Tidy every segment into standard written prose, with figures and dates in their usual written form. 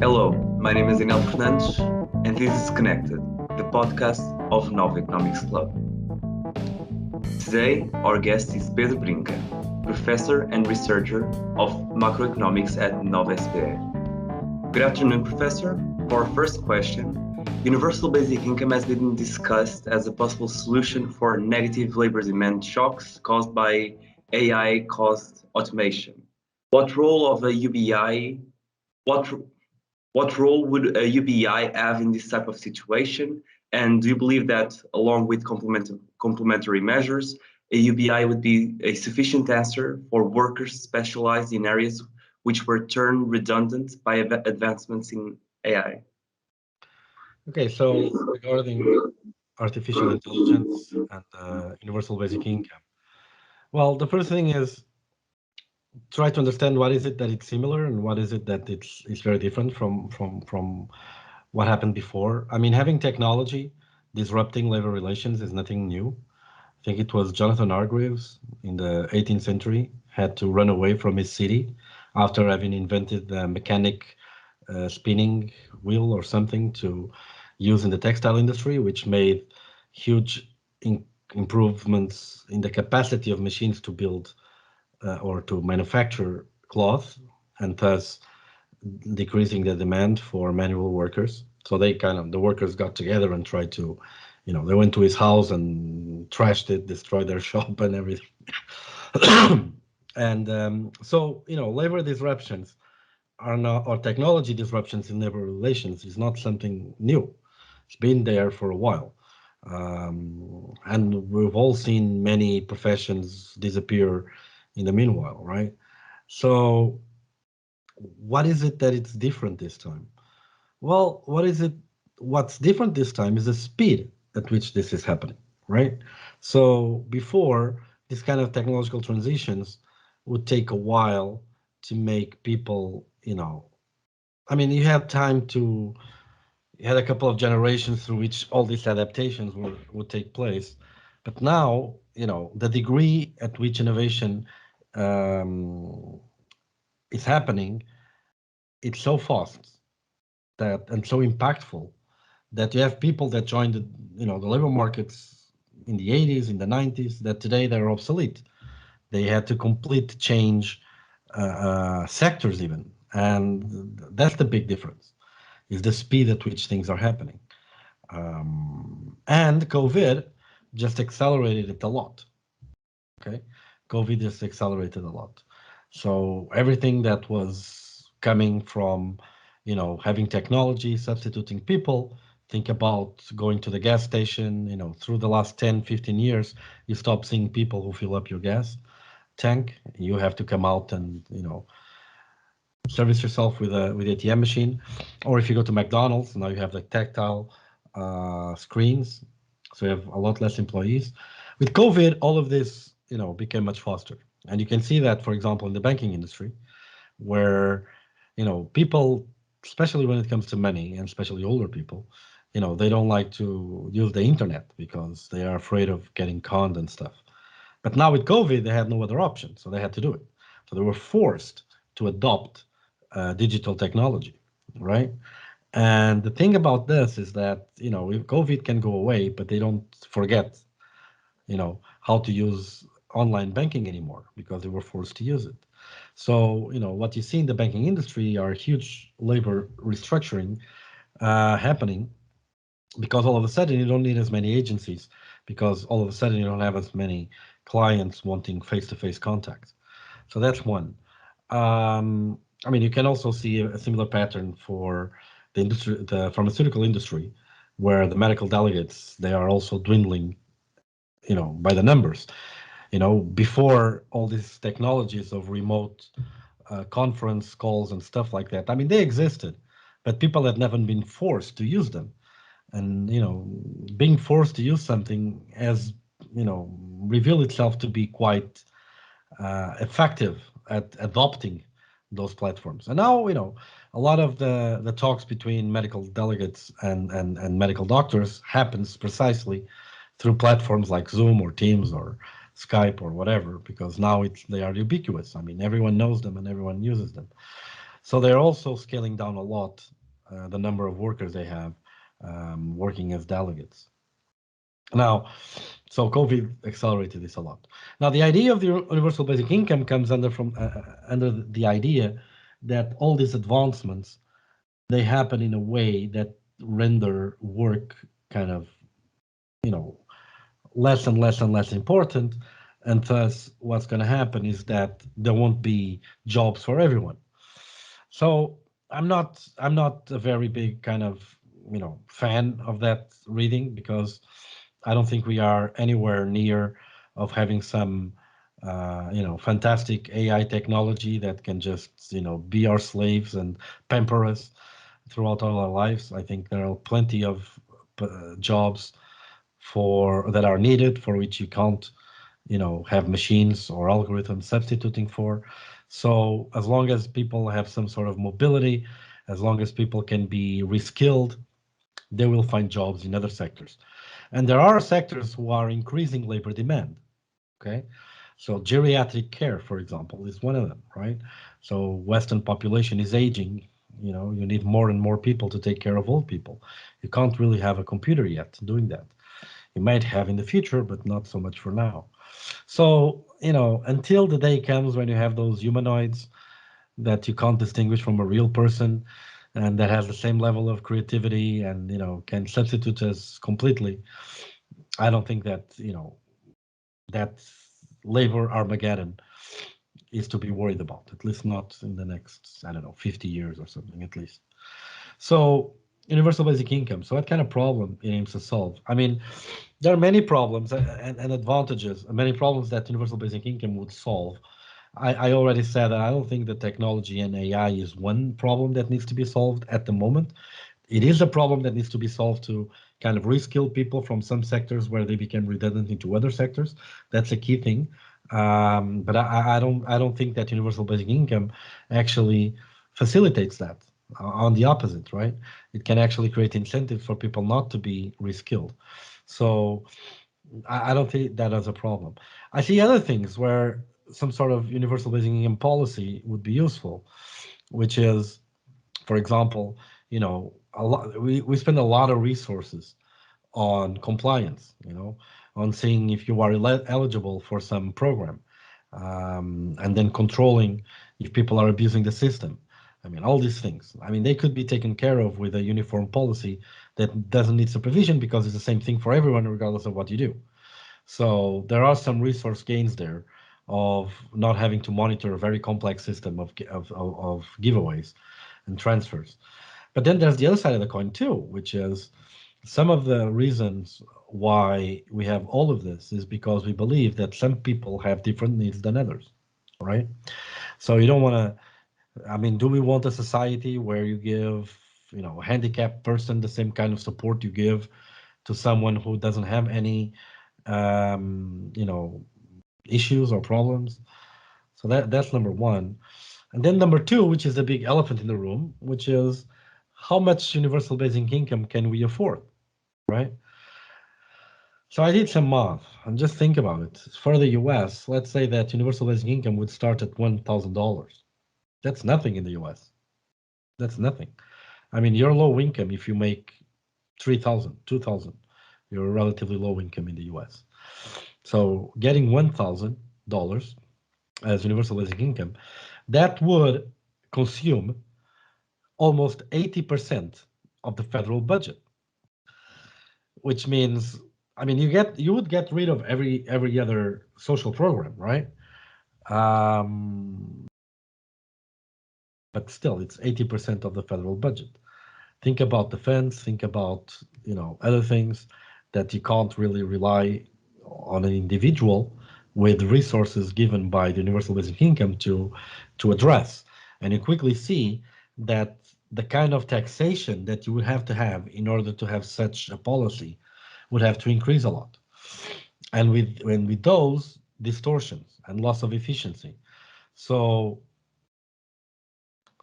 Hello, my name is Daniel Fernandes, and this is Connected, the podcast of Nova Economics Club. Today, our guest is Pedro Brinca, professor and researcher of macroeconomics at Nova SPE. Good afternoon, Professor. For our first question, universal basic income has been discussed as a possible solution for negative labor demand shocks caused by AI-caused automation. What role of a UBI, what What role would a UBI have in this type of situation? And do you believe that, along with complementary measures, a UBI would be a sufficient answer for workers specialized in areas which were turned redundant by advancements in AI? Okay, so regarding artificial intelligence and universal basic income, well, the first thing is try to understand what is it that it's similar and what is it that it's very different from what happened before. I mean, having technology disrupting labor relations is nothing new. I think it was Jonathan Hargreaves in the 18th century had to run away from his city after having invented the mechanic spinning wheel or something to use in the textile industry, which made huge improvements in the capacity of machines to build or to manufacture cloth, and thus decreasing the demand for manual workers. So the workers got together and tried to, they went to his house and trashed it, destroyed their shop and everything. And labor disruptions are not, or technology disruptions in labor relations is not something new. It's been there for a while. And we've all seen many professions disappear in the meanwhile, right? So what is it that it's different this time? Well, what's different this time is the speed at which this is happening, right? So before, this kind of technological transitions would take a while to make people, I mean, you had a couple of generations through which all these adaptations would take place. But now, the degree at which innovation um, is happening, it's so fast that and so impactful that you have people that joined the labor markets in the 80s, in the 90s, that today they're obsolete. They had to complete change sectors even, and that's the big difference, is the speed at which things are happening. And COVID just accelerated it a lot. Okay, COVID just accelerated a lot. So everything that was coming from, having technology substituting people, think about going to the gas station, through the last 10, 15 years, you stop seeing people who fill up your gas tank. You have to come out and, service yourself with a ATM machine. Or if you go to McDonald's, now you have the tactile screens, so you have a lot less employees. With COVID, all of this, became much faster. And you can see that, for example, in the banking industry, where, people, especially when it comes to money, and especially older people, they don't like to use the internet because they are afraid of getting conned and stuff. But now with COVID, they had no other option, so they had to do it. So they were forced to adopt digital technology, right? And the thing about this is that, if COVID can go away, but they don't forget, how to use online banking anymore because they were forced to use it. So, what you see in the banking industry are huge labor restructuring happening because all of a sudden you don't need as many agencies because all of a sudden you don't have as many clients wanting face-to-face contact. So that's one. I mean, you can also see a similar pattern for the pharmaceutical industry, where the medical delegates, they are also dwindling, by the numbers. Before all these technologies of remote conference calls and stuff like that, I mean, they existed, but people had never been forced to use them. And, being forced to use something has, revealed itself to be quite effective at adopting those platforms. And now, a lot of the talks between medical delegates and medical doctors happens precisely through platforms like Zoom or Teams or Skype or whatever, because now they are ubiquitous. I mean, everyone knows them and everyone uses them. So they're also scaling down a lot the number of workers they have working as delegates. Now, so COVID accelerated this a lot. Now, the idea of the universal basic income comes under the idea that all these advancements they happen in a way that render work kind of you know less and less and less important, and thus what's going to happen is that there won't be jobs for everyone. So I'm not a very big kind of fan of that reading because I don't think we are anywhere near of having some fantastic AI technology that can just be our slaves and pamper us throughout all our lives. I think there are plenty of jobs for that are needed for which you can't have machines or algorithms substituting for. So as long as people have some sort of mobility, as long as people can be reskilled, they will find jobs in other sectors. And there are sectors who are increasing labor demand. Okay. So geriatric care, for example, is one of them, right? So Western population is aging. You need more and more people to take care of old people. You can't really have a computer yet doing that. You might have in the future, but not so much for now. So, until the day comes when you have those humanoids that you can't distinguish from a real person and that has the same level of creativity and, can substitute us completely, I don't think that, that labor Armageddon is to be worried about, at least not in the next, I don't know, 50 years or something at least. So, universal basic income. So, what kind of problem it aims to solve? I mean, there are many problems and advantages, many problems that universal basic income would solve. I already said that I don't think that technology and AI is one problem that needs to be solved at the moment. It is a problem that needs to be solved to kind of reskill people from some sectors where they became redundant into other sectors. That's a key thing. But I don't think that universal basic income actually facilitates that. On the opposite, right? It can actually create incentives for people not to be reskilled. So I don't think that is a problem. I see other things where some sort of universal basic income policy would be useful, which is, for example, a lot we spend a lot of resources on compliance, on seeing if you are eligible for some program, and then controlling if people are abusing the system. I mean, all these things. I mean, they could be taken care of with a uniform policy that doesn't need supervision because it's the same thing for everyone, regardless of what you do. So there are some resource gains there of not having to monitor a very complex system of giveaways and transfers. But then there's the other side of the coin too, which is some of the reasons why we have all of this is because we believe that some people have different needs than others, right? So you don't want to, I mean, do we want a society where you give, a handicapped person the same kind of support you give to someone who doesn't have any, um, you know, issues or problems? So that's number one. And then number two, which is the big elephant in the room, which is how much universal basic income can we afford, right? So I did some math and just think about it. For the US, let's say that universal basic income would start at $1,000. That's nothing in the US. That's nothing. I mean, your low income, if you make 3,000, 2,000, you're relatively low income in the US. So getting $1,000 as universal basic income, that would consume almost 80% of the federal budget, which means, I mean, you would get rid of every other social program, right? Um, but still, it's 80% of the federal budget. Think about defense, think about, other things that you can't really rely on an individual with resources given by the universal basic income to address. And you quickly see that the kind of taxation that you would have to have in order to have such a policy would have to increase a lot. And with those distortions and loss of efficiency. So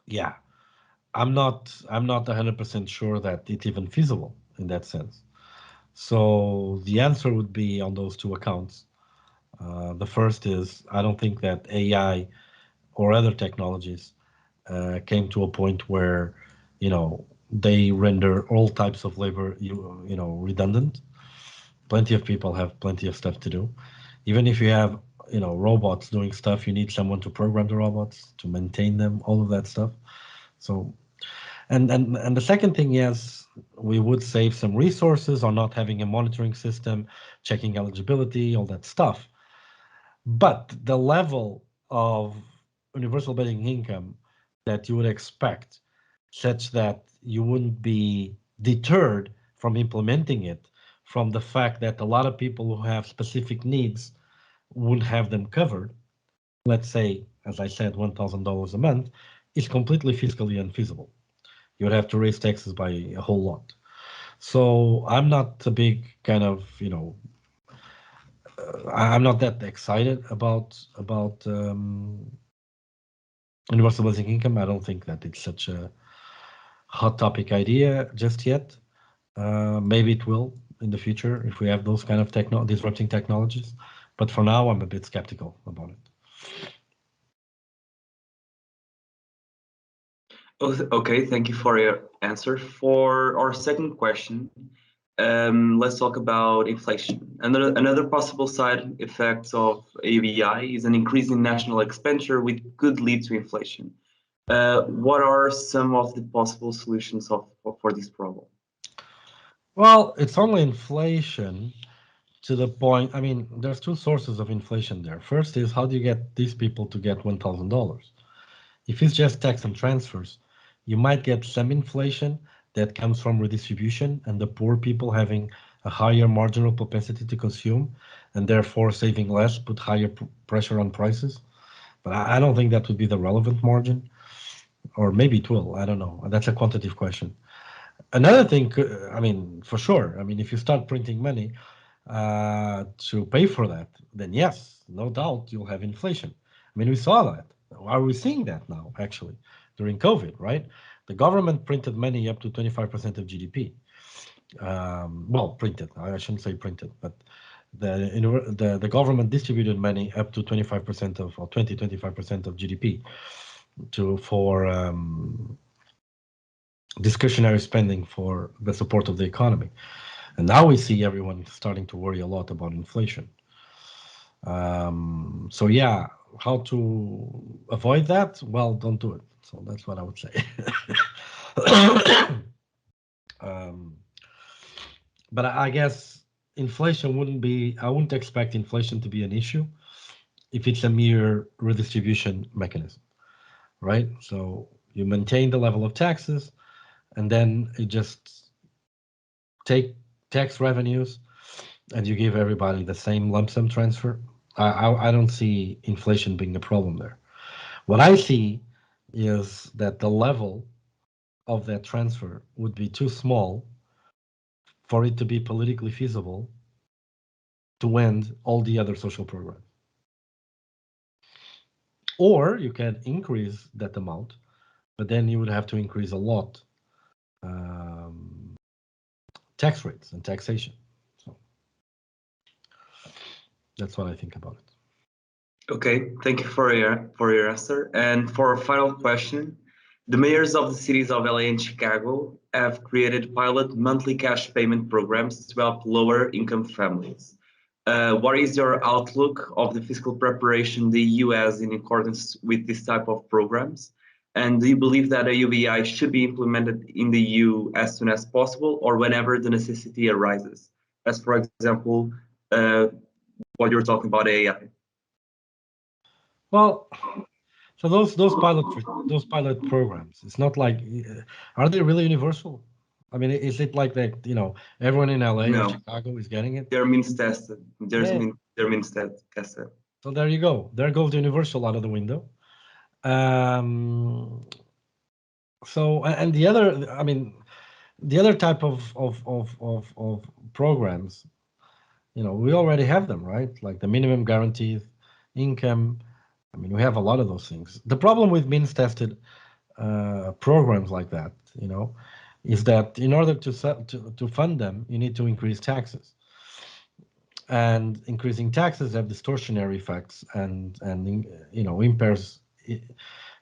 yeah, I'm not 100% sure that it's even feasible in that sense. So the answer would be on those two accounts. The first is I don't think that AI or other technologies came to a point where, you know, they render all types of labor, you know, redundant. Plenty of people have plenty of stuff to do. Even if you have, you know, robots doing stuff, you need someone to program the robots, to maintain them, all of that stuff. So, and the second thing, yes, we would save some resources on not having a monitoring system, checking eligibility, all that stuff. But the level of universal basic income that you would expect, such that you wouldn't be deterred from implementing it, from the fact that a lot of people who have specific needs wouldn't have them covered, let's say, as I said, $1,000 a month, is completely fiscally unfeasible. You would have to raise taxes by a whole lot. So I'm not a big kind of, you know, I'm not that excited about universal basic income. I don't think that it's such a hot topic idea just yet. Maybe it will in the future if we have those kind of disrupting technologies. But for now, I'm a bit skeptical about it. Okay, thank you for your answer. For our second question, let's talk about inflation. Another possible side effects of ABI is an increase in national expenditure, which could lead to inflation. What are some of the possible solutions for this problem? Well, it's only inflation to the point. I mean, there's two sources of inflation there. First is how do you get these people to get $1,000? If it's just tax and transfers, you might get some inflation that comes from redistribution and the poor people having a higher marginal propensity to consume and therefore saving less, put higher pressure on prices. But I don't think that would be the relevant margin, or maybe it will. I don't know. That's a quantitative question. Another thing, I mean, for sure. I mean, if you start printing money to pay for that, then yes, no doubt you'll have inflation. I mean, we saw that. Are we seeing that now, actually, during COVID, right? The government printed money up to 25% of GDP. Well, printed. I shouldn't say printed, but the government distributed money up to 25% of, or 25% of GDP for discretionary spending for the support of the economy. And now we see everyone starting to worry a lot about inflation. So yeah, how to avoid that? Well, don't do it. So that's what I would say. um, but I guess inflation wouldn't be. I wouldn't expect inflation to be an issue if it's a mere redistribution mechanism, right? So you maintain the level of taxes, and then you just take tax revenues and you give everybody the same lump sum transfer. I don't see inflation being a problem there. What I see is that the level of that transfer would be too small for it to be politically feasible to end all the other social programs. Or you can increase that amount, but then you would have to increase a lot um, tax rates and taxation. So that's what I think about it. Okay, thank you for your answer. And for a final question, the mayors of the cities of LA and Chicago have created pilot monthly cash payment programs to help lower income families. What is your outlook of the fiscal preparation the EU has in accordance with this type of programs? And do you believe that a UBI should be implemented in the EU as soon as possible or whenever the necessity arises? As for example, uh, what you're talking about AI. Well, so those pilot programs, it's not like are they really universal? I mean, is it like that, everyone in LA or No, Chicago is getting it? they're means tested. Yeah. They're means tested. So there you go. There goes the universal out of the window. Um, and the other, I mean, the other type of programs, we already have them, right? Like the minimum guaranteed income. I mean, we have a lot of those things. The problem with means tested programs like that, is that in order to fund them, you need to increase taxes, and increasing taxes have distortionary effects and impairs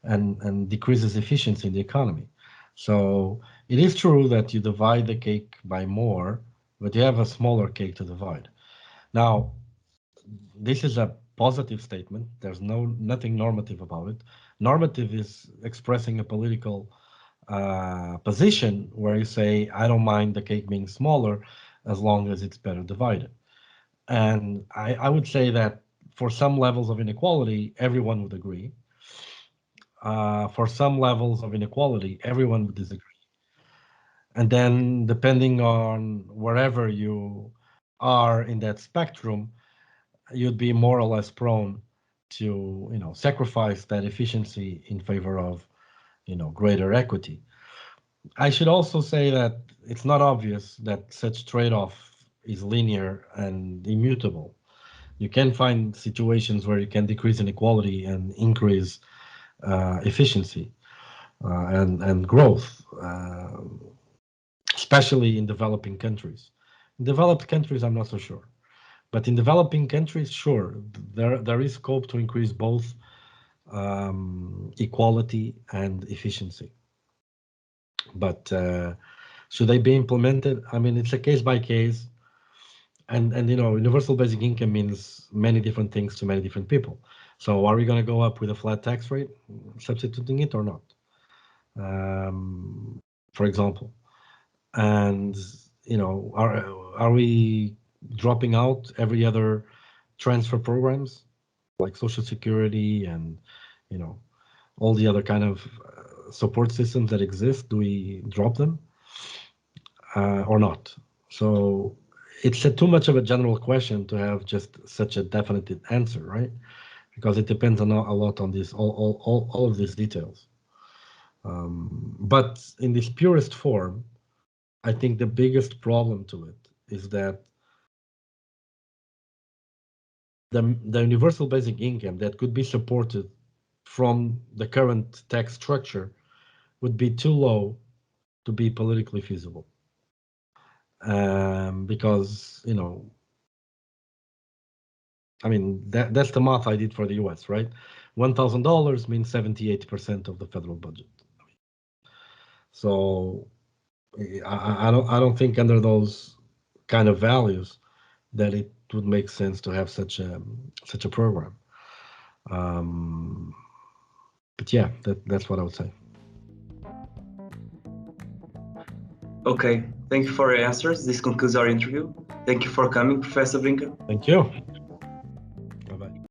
and decreases efficiency in the economy. So it is true that you divide the cake by more, but you have a smaller cake to divide. Now, this is a positive statement. There's nothing normative about it. Normative is expressing a political position where you say, I don't mind the cake being smaller as long as it's better divided. And I would say that for some levels of inequality, everyone would agree. For some levels of inequality, everyone would disagree. And then, depending on wherever you are in that spectrum, you'd be more or less prone to, sacrifice that efficiency in favor of, greater equity. I should also say that it's not obvious that such trade-off is linear and immutable. You can find situations where you can decrease inequality and increase efficiency and growth, especially in developing countries. In developed countries, I'm not so sure. But in developing countries, sure, there is scope to increase both equality and efficiency. But should they be implemented? I mean, it's a case by case, and universal basic income means many different things to many different people. So, are we going to go up with a flat tax rate, substituting it or not? For example, and are we dropping out every other transfer programs like Social Security and all the other kind of support systems that exist? Do we drop them or not? So it's too much of a general question to have just such a definite answer, right? Because it depends a lot on this, all of these details. But in this purest form, I think the biggest problem to it is that the universal basic income that could be supported from the current tax structure would be too low to be politically feasible. Because, I mean, that's the math I did for the US, right? $1,000 means 78% of the federal budget. So I don't think under those kind of values that it would make sense to have such a program. But yeah, that's what I would say. Okay, thank you for your answers. This concludes our interview. Thank you for coming, Professor Brinca. Thank you.